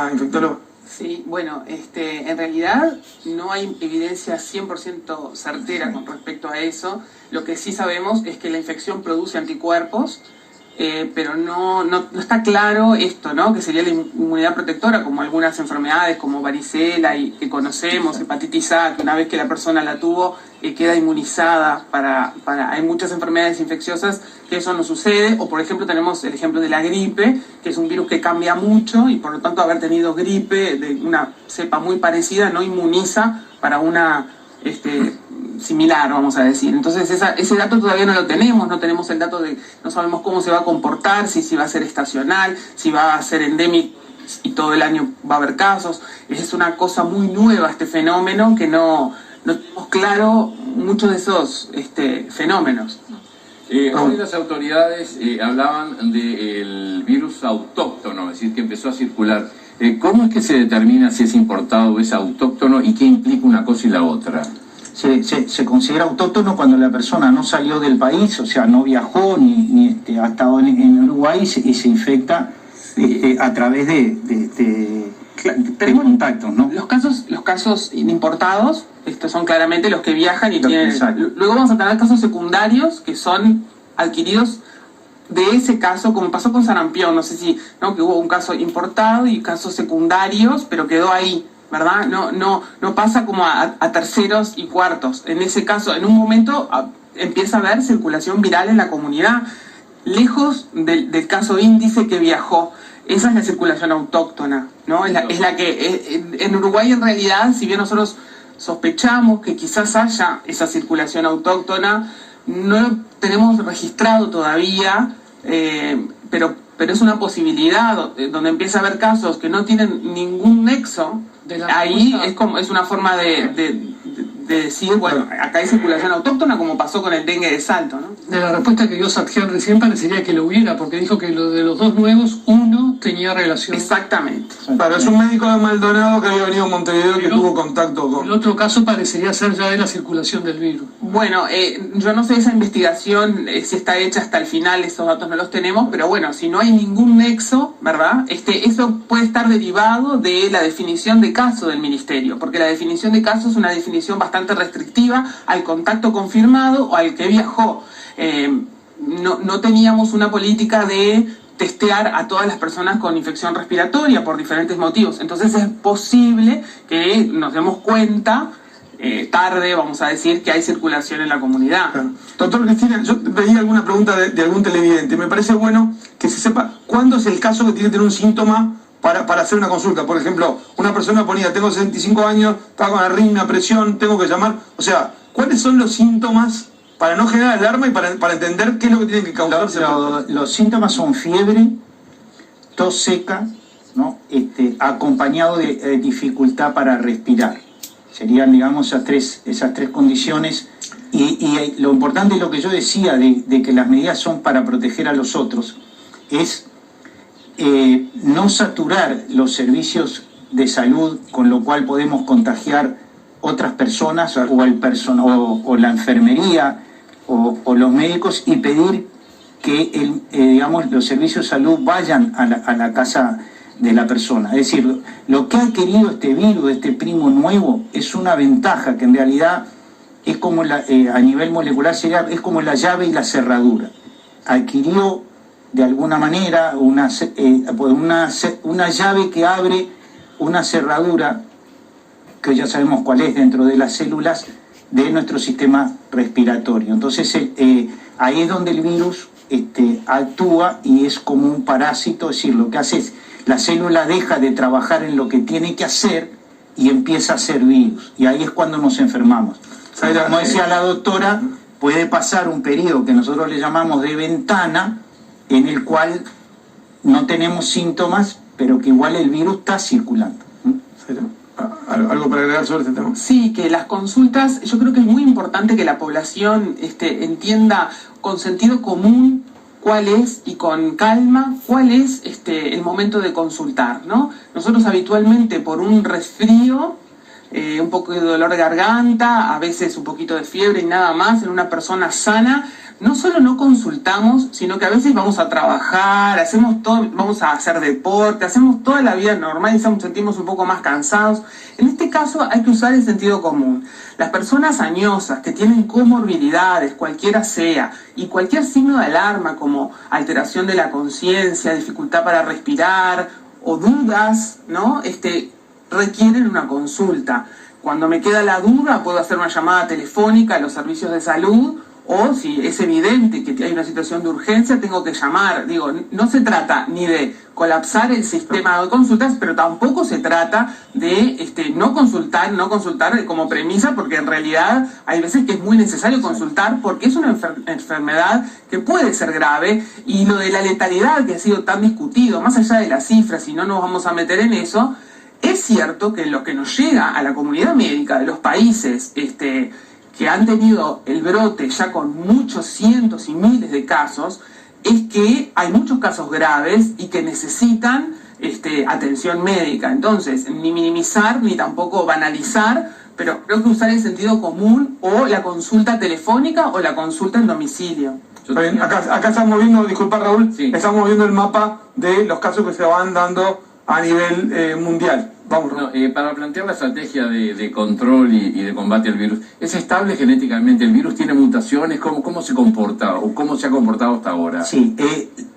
acá, infectólogo? Sí, bueno, en realidad no hay evidencia 100% certera con respecto a eso. Lo que sí sabemos es que la infección produce anticuerpos, pero no está claro esto, ¿no? Que sería la inmunidad protectora, como algunas enfermedades como varicela y que conocemos, hepatitis A, que una vez que la persona la tuvo queda inmunizada hay muchas enfermedades infecciosas que eso no sucede, o por ejemplo tenemos el ejemplo de la gripe, que es un virus que cambia mucho y por lo tanto haber tenido gripe de una cepa muy parecida no inmuniza para una similar, vamos a decir. Entonces ese dato todavía no lo tenemos, no tenemos el dato no sabemos cómo se va a comportar, si va a ser estacional, si va a ser endémico y todo el año va a haber casos. Es una cosa muy nueva este fenómeno que no tenemos claro muchos de esos fenómenos. Hoy las autoridades hablaban del virus autóctono, es decir, que empezó a circular. ¿Cómo es que se determina si es importado o es autóctono y qué implica una cosa y la otra? Se considera autóctono cuando la persona no salió del país, o sea, no viajó ni ha estado en Uruguay y se infecta a través de contactos, ¿no? Los casos importados, estos son claramente los que viajan y tienen... Exacto. Luego vamos a tener casos secundarios que son adquiridos de ese caso, como pasó con sarampión, no sé si, ¿no? Que hubo un caso importado y casos secundarios, pero quedó ahí, ¿verdad? No pasa como a terceros y cuartos. En ese caso, en un momento empieza a haber circulación viral en la comunidad, lejos del caso índice que viajó. Esa es la circulación autóctona, ¿no? Es la que en Uruguay en realidad, si bien nosotros sospechamos que quizás haya esa circulación autóctona, no lo tenemos registrado todavía, pero es una posibilidad donde empieza a haber casos que no tienen ningún nexo. Ahí es una forma de decir, bueno, acá hay circulación autóctona, como pasó con el dengue de Salto, ¿no? De la respuesta que dio Satjian recién parecería que lo hubiera, porque dijo que lo de los dos nuevos, uno tenía relación. Exactamente. Claro, es un médico de Maldonado que había venido a Montevideo que tuvo contacto con... El otro caso parecería ser ya de la circulación del virus. Bueno, yo no sé esa investigación, si está hecha hasta el final, esos datos no los tenemos, pero bueno, si no hay ningún nexo, ¿verdad? Eso puede estar derivado de la definición de caso del Ministerio, porque la definición de caso es una definición bastante restrictiva al contacto confirmado o al que viajó. No teníamos una política de testear a todas las personas con infección respiratoria por diferentes motivos. Entonces es posible que nos demos cuenta tarde, vamos a decir, que hay circulación en la comunidad. Claro. Doctor Cristina, yo veía alguna pregunta de algún televidente. Me parece bueno que se sepa cuándo es el caso que tiene que tener un síntoma para hacer una consulta. Por ejemplo, una persona ponía, tengo 65 años, está con arritmia, presión, tengo que llamar. O sea, ¿cuáles son los síntomas para no generar alarma y para entender qué es lo que tienen que causarse? Los síntomas son fiebre, tos seca, ¿no? Acompañado de dificultad para respirar. Serían, digamos, esas tres condiciones. Y lo importante es lo que yo decía de que las medidas son para proteger a los otros, es no saturar los servicios de salud, con lo cual podemos contagiar otras personas o la enfermería o los médicos, y pedir que digamos, los servicios de salud vayan a la casa de la persona. Es decir, lo que ha adquirido este virus, este primo nuevo, es una ventaja que en realidad es como a nivel molecular es como la llave y la cerradura. Adquirió de alguna manera una llave que abre una cerradura, que ya sabemos cuál es, dentro de las células de nuestro sistema respiratorio. Entonces ahí es donde el virus actúa y es como un parásito. Es decir, lo que hace es la célula deja de trabajar en lo que tiene que hacer y empieza a hacer virus, y ahí es cuando nos enfermamos. Como decía la doctora, puede pasar un periodo que nosotros le llamamos de ventana, en el cual no tenemos síntomas, pero que igual el virus está circulando. ¿Algo para agregar sobre este tema? Sí, que las consultas, yo creo que es muy importante que la población entienda con sentido común cuál es, y con calma, cuál es el momento de consultar, ¿no? Nosotros habitualmente por un resfrío, un poco de dolor de garganta, a veces un poquito de fiebre y nada más, en una persona sana, no solo no consultamos, sino que a veces vamos a trabajar, hacemos todo, vamos a hacer deporte, hacemos toda la vida normal y nos sentimos un poco más cansados. En este caso hay que usar el sentido común. Las personas añosas que tienen comorbilidades, cualquiera sea, y cualquier signo de alarma como alteración de la conciencia, dificultad para respirar o dudas, ¿no? Requieren una consulta. Cuando me queda la duda, puedo hacer una llamada telefónica a los servicios de salud, o si es evidente que hay una situación de urgencia, tengo que llamar. Digo, no se trata ni de colapsar el sistema de consultas, pero tampoco se trata de no consultar como premisa, porque en realidad hay veces que es muy necesario consultar porque es una enfermedad que puede ser grave, y lo de la letalidad que ha sido tan discutido, más allá de las cifras, y no nos vamos a meter en eso, es cierto que lo que nos llega a la comunidad médica de los países que han tenido el brote ya con muchos cientos y miles de casos, es que hay muchos casos graves y que necesitan atención médica. Entonces, ni minimizar ni tampoco banalizar, pero creo que usar el sentido común, o la consulta telefónica o la consulta en domicilio. Acá estamos viendo, disculpa Raúl, sí, estamos viendo el mapa de los casos que se van dando a nivel mundial. Vamos, no, para plantear la estrategia de control y de combate al virus, ¿es estable genéticamente? ¿El virus tiene mutaciones? ¿Cómo se comporta o cómo se ha comportado hasta ahora? Sí,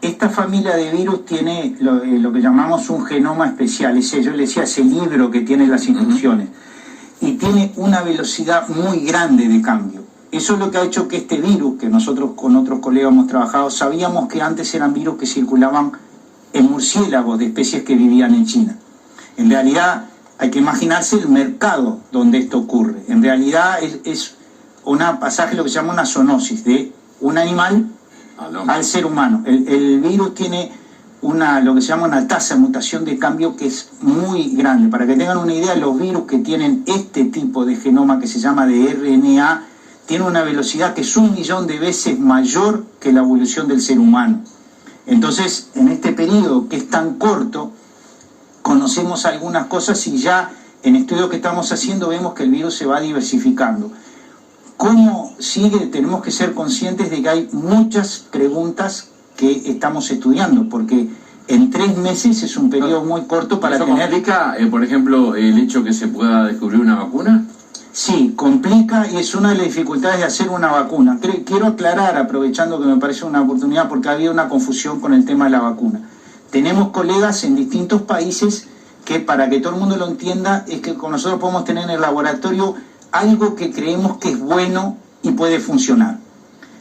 esta familia de virus tiene lo que llamamos un genoma especial. Yo le decía, ese libro que tiene las instrucciones. Y tiene una velocidad muy grande de cambio. Eso es lo que ha hecho que este virus, que nosotros con otros colegas hemos trabajado, sabíamos que antes eran virus que circulaban en murciélagos de especies que vivían en China. En realidad hay que imaginarse el mercado donde esto ocurre. En realidad es una pasaje, lo que se llama una zoonosis, de un animal al ser humano. El virus tiene lo que se llama una tasa de mutación de cambio que es muy grande. Para que tengan una idea, los virus que tienen este tipo de genoma que se llama de RNA, tienen una velocidad que es 1.000.000 de veces mayor que la evolución del ser humano. Entonces, en este periodo que es tan corto, conocemos algunas cosas y ya en estudios que estamos haciendo vemos que el virus se va diversificando. ¿Cómo sigue? Tenemos que ser conscientes de que hay muchas preguntas que estamos estudiando, porque en 3 meses es un periodo muy corto para ¿Eso tener... complica, por ejemplo, el hecho que se pueda descubrir una vacuna? Sí, complica, y es una de las dificultades de hacer una vacuna. Quiero aclarar, aprovechando que me parece una oportunidad, porque había una confusión con el tema de la vacuna. Tenemos colegas en distintos países que, para que todo el mundo lo entienda, es que con nosotros podemos tener en el laboratorio algo que creemos que es bueno y puede funcionar.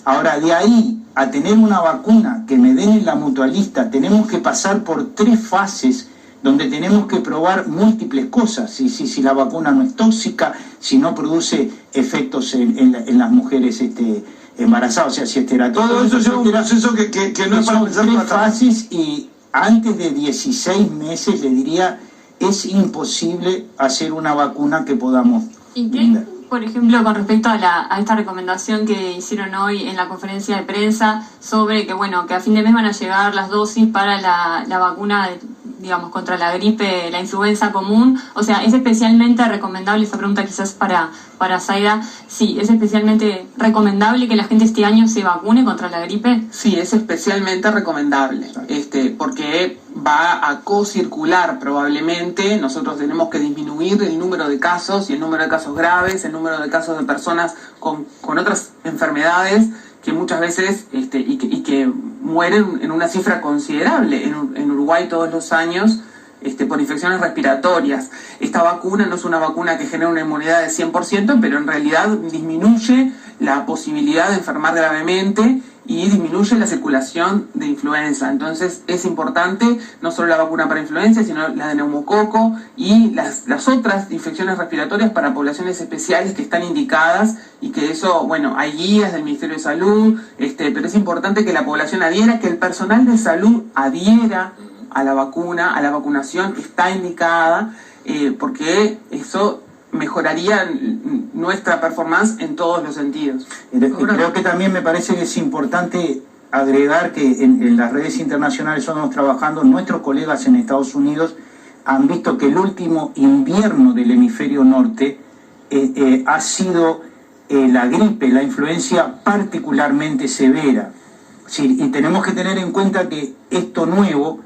Ahora, de ahí a tener una vacuna que me den en la mutualista, tenemos que pasar por 3 fases donde tenemos que probar múltiples cosas. Si la vacuna no es tóxica, si no produce efectos en las mujeres embarazadas, o sea, si es terapéutico. todo eso lleva un proceso que no es para pensar. Son 3 fases, y antes de 16 meses, le diría, es imposible hacer una vacuna que podamos brindar. Por ejemplo, con respecto a esta recomendación que hicieron hoy en la conferencia de prensa sobre que a fin de mes van a llegar las dosis para la vacuna, digamos, contra la gripe, la influenza común, o sea, ¿es especialmente recomendable, esa pregunta quizás para Zaida, sí, es especialmente recomendable que la gente este año se vacune contra la gripe? Sí, es especialmente recomendable, porque va a co-circular probablemente. Nosotros tenemos que disminuir el número de casos, y el número de casos graves, el número de casos de personas con otras enfermedades que muchas veces y que mueren en una cifra considerable en Uruguay todos los años por infecciones respiratorias. Esta vacuna no es una vacuna que genera una inmunidad de 100%, pero en realidad disminuye la posibilidad de enfermar gravemente y disminuye la circulación de influenza. Entonces es importante no solo la vacuna para influenza, sino la de neumococo y las otras infecciones respiratorias para poblaciones especiales que están indicadas, y que eso, hay guías del Ministerio de Salud, pero es importante que la población adhiera, que el personal de salud adhiera a la vacuna, a la vacunación que está indicada, porque eso mejoraría nuestra performance en todos los sentidos. Creo que también me parece que es importante agregar que en las redes internacionales estamos trabajando, nuestros colegas en Estados Unidos han visto que el último invierno del hemisferio norte ha sido la gripe, la influencia particularmente severa. Sí, y tenemos que tener en cuenta que esto nuevo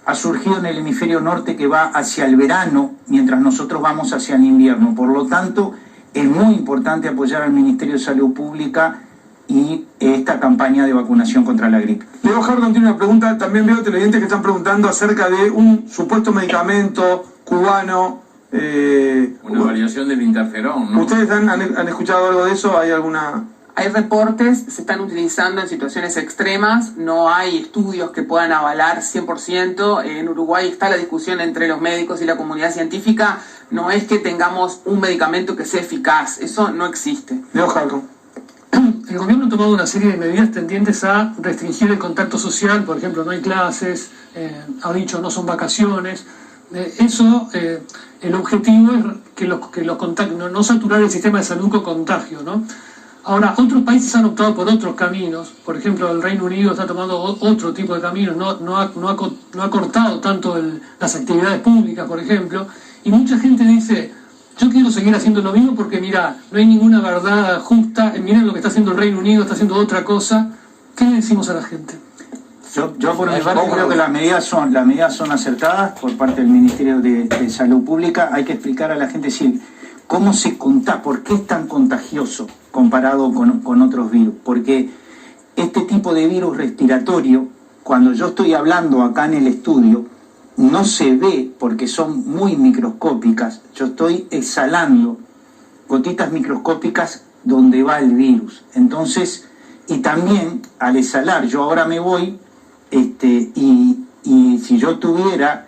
ha surgido en el hemisferio norte, que va hacia el verano, mientras nosotros vamos hacia el invierno. Por lo tanto, es muy importante apoyar al Ministerio de Salud Pública y esta campaña de vacunación contra la gripe. Leo Jardón tiene una pregunta, también veo televidentes que están preguntando acerca de un supuesto medicamento cubano. Una variación del interferón, ¿no? ¿Ustedes han escuchado algo de eso? ¿Hay alguna...? Hay reportes, se están utilizando en situaciones extremas, no hay estudios que puedan avalar 100%. En Uruguay está la discusión entre los médicos y la comunidad científica. No es que tengamos un medicamento que sea eficaz, eso no existe. Leo Jardón. El gobierno ha tomado una serie de medidas tendientes a restringir el contacto social, por ejemplo, no hay clases, ha dicho no son vacaciones. El objetivo es que los contagios, no saturar el sistema de salud con contagio, ¿no? Ahora, otros países han optado por otros caminos. Por ejemplo, el Reino Unido está tomando otro tipo de caminos, no ha cortado tanto las actividades públicas, por ejemplo, y mucha gente dice, yo quiero seguir haciendo lo mismo porque, mira, no hay ninguna verdad justa, miren lo que está haciendo el Reino Unido, está haciendo otra cosa. ¿Qué le decimos a la gente? Yo por mi parte creo que las medidas son acertadas por parte del Ministerio de Salud Pública. Hay que explicar a la gente cómo se contagia, por qué es tan contagioso comparado con otros virus. Porque este tipo de virus respiratorio, cuando yo estoy hablando acá en el estudio, no se ve porque son muy microscópicas. Yo estoy exhalando gotitas microscópicas donde va el virus. Entonces, y también al exhalar, yo ahora me voy, y si yo tuviera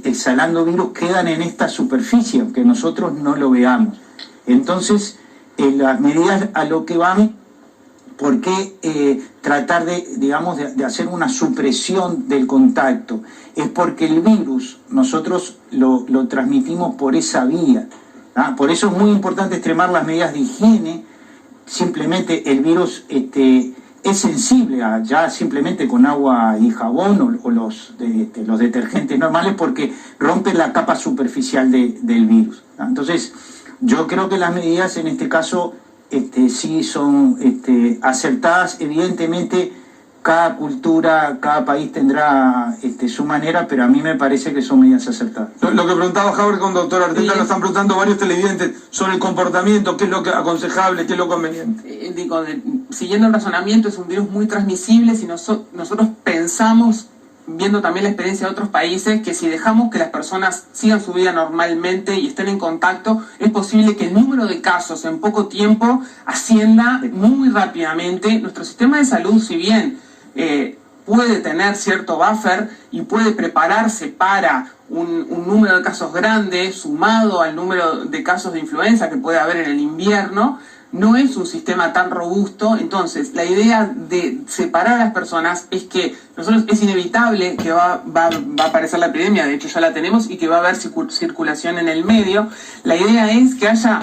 exhalando virus, quedan en esta superficie, aunque nosotros no lo veamos. Entonces, las medidas a lo que van, ¿por qué tratar de hacer una supresión del contacto? Es porque el virus nosotros lo transmitimos por esa vía. Por eso es muy importante extremar las medidas de higiene. Simplemente el virus es sensible ya simplemente con agua y jabón o los detergentes normales, porque rompen la capa superficial del virus. Entonces, yo creo que las medidas en este caso sí son acertadas. Evidentemente, cada cultura, cada país tendrá su manera, pero a mí me parece que son medidas acertadas. Lo que preguntaba Javier con doctor Arteta, lo están preguntando varios televidentes sobre el comportamiento, qué es lo aconsejable, qué es lo conveniente. Siguiendo el razonamiento, es un virus muy transmisible. Si nosotros pensamos, viendo también la experiencia de otros países, que si dejamos que las personas sigan su vida normalmente y estén en contacto, es posible que el número de casos en poco tiempo ascienda muy rápidamente. Nuestro sistema de salud, si bien puede tener cierto buffer y puede prepararse para un número de casos grande, sumado al número de casos de influenza que puede haber en el invierno, no es un sistema tan robusto. Entonces, la idea de separar a las personas es que es inevitable que va a aparecer la epidemia, de hecho ya la tenemos, y que va a haber circulación en el medio. La idea es que haya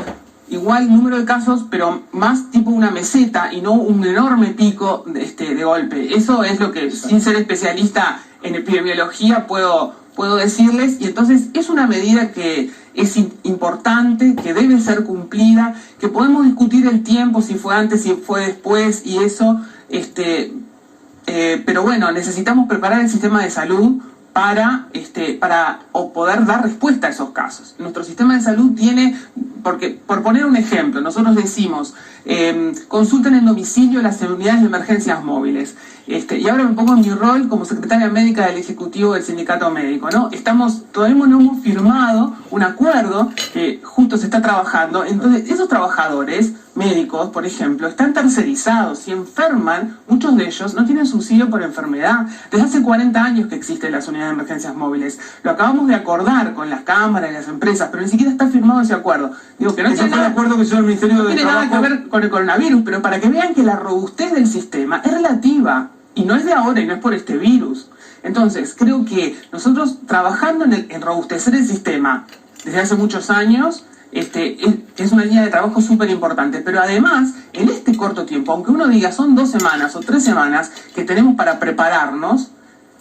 igual número de casos, pero más tipo una meseta y no un enorme pico de golpe. Eso es lo que, sin ser especialista en epidemiología, puedo decirles. Y entonces es una medida que es importante, que debe ser cumplida, que podemos discutir el tiempo, si fue antes, si fue después, y eso, pero bueno, necesitamos preparar el sistema de salud para poder dar respuesta a esos casos. Nuestro sistema de salud tiene, porque por poner un ejemplo, nosotros decimos, consulten en domicilio las unidades de emergencias móviles. Y ahora me pongo en mi rol como secretaria médica del Ejecutivo del Sindicato Médico, ¿no? Todavía no hemos firmado un acuerdo que justo se está trabajando. Entonces, esos trabajadores médicos, por ejemplo, están tercerizados. Si enferman, muchos de ellos no tienen subsidio por enfermedad. Desde hace 40 años que existen las unidades de emergencias móviles. Lo acabamos de acordar con las cámaras y las empresas, pero ni siquiera está firmado ese acuerdo. Digo que no Ese fue el acuerdo que hizo el Ministerio de Trabajo. No tiene nada que ver con el coronavirus, pero para que vean que la robustez del sistema es relativa. Y no es de ahora y no es por este virus. Entonces, creo que nosotros trabajando en robustecer el sistema desde hace muchos años, es una línea de trabajo súper importante. Pero además, en este corto tiempo, aunque uno diga son 2 semanas o 3 semanas que tenemos para prepararnos,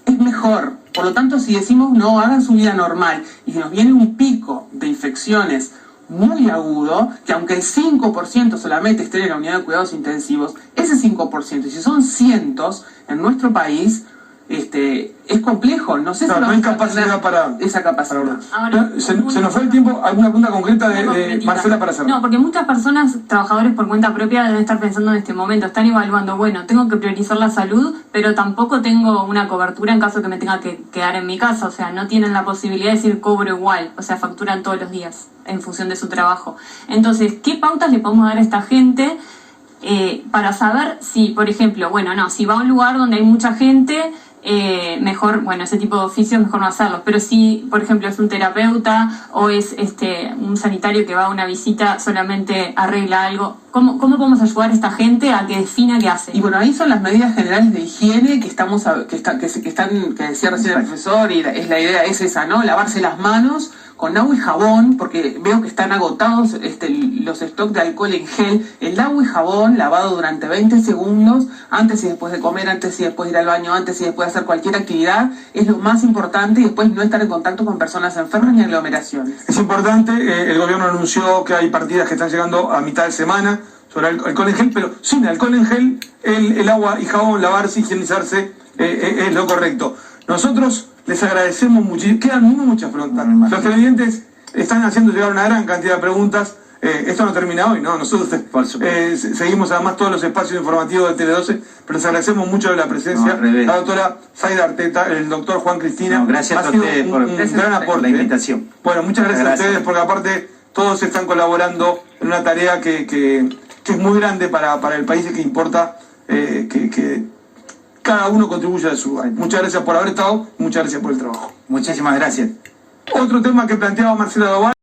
es mejor. Por lo tanto, si decimos no, hagan su vida normal y nos viene un pico de infecciones muy agudo, que aunque el 5% solamente esté en la unidad de cuidados intensivos, ese 5%, y si son cientos en nuestro país, es complejo. No sé si no hay vamos a capacidad tener para esa capacidad. Ahora, se nos fue el tiempo. ¿Alguna pregunta concreta de concretita. Marcela para hacer? No, porque muchas personas, trabajadores por cuenta propia, deben estar pensando en este momento, están evaluando, bueno, tengo que priorizar la salud, pero tampoco tengo una cobertura en caso que me tenga que quedar en mi casa, o sea, no tienen la posibilidad de decir cobro igual, o sea, facturan todos los días en función de su trabajo. Entonces, ¿qué pautas le podemos dar a esta gente para saber si, por ejemplo, bueno, no, si va a un lugar donde hay mucha gente, mejor, bueno, ese tipo de oficios mejor no hacerlos, pero si, por ejemplo, es un terapeuta o es un sanitario que va a una visita, solamente arregla algo, ¿cómo podemos ayudar a esta gente a que defina qué hace? Y bueno, ahí son las medidas generales de higiene que decía recién el profesor, y la idea es esa, ¿no? Lavarse las manos con agua y jabón, porque veo que están agotados los stocks de alcohol en gel. El agua y jabón lavado durante 20 segundos, antes y después de comer, antes y después de ir al baño, antes y después de hacer cualquier actividad, es lo más importante, y después no estar en contacto con personas enfermas ni aglomeraciones. Es importante, el gobierno anunció que hay partidas que están llegando a mitad de semana sobre alcohol en gel, pero sin alcohol en gel, el agua y jabón, lavarse, higienizarse, es lo correcto. Nosotros les agradecemos muchísimo. Quedan muchas preguntas. Los televidentes están haciendo llegar una gran cantidad de preguntas. Esto no termina hoy, ¿no? Nosotros seguimos además todos los espacios informativos de Tele 12, pero les agradecemos mucho la presencia. La doctora Zaida Arteta, el doctor Juan Cristina. Gracias a ustedes por un gran aporte, la invitación. Bueno, muchas gracias a ustedes, porque aparte todos están colaborando en una tarea que es muy grande para el país y que importa que cada uno contribuya a su lugar. Muchas gracias por haber estado, muchas gracias por el trabajo. Muchísimas gracias. Otro tema que planteaba Marcela Doval.